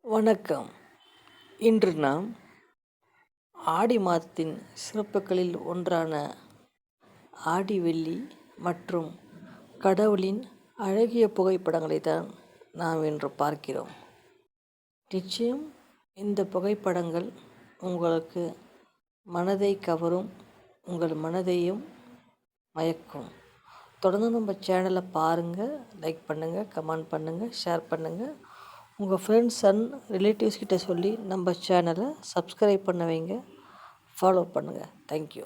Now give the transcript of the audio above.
வணக்கம். இன்று நாம் ஆடி மாதத்தின் சிறப்புகளில் ஒன்றான ஆடி வெள்ளி மற்றும் கடவுளின் அழகிய புகைப்படங்களை தான் நாம் இன்று பார்க்கிறோம். நிச்சயம் இந்த புகைப்படங்கள் உங்களுக்கு மனதை கவரும், உங்கள் மனதையும் மயக்கும். தொடர்ந்து நம்ம சேனலை பாருங்கள், லைக் பண்ணுங்கள், கமெண்ட் பண்ணுங்கள், ஷேர் பண்ணுங்கள். உங்கள் ஃப்ரெண்ட்ஸ் அண்ட் ரிலேட்டிவ்ஸ் கிட்ட சொல்லி நம்ம சேனலை சப்ஸ்கிரைப் பண்ண வைங்க, ஃபாலோ பண்ணுங்கள். தேங்க்யூ.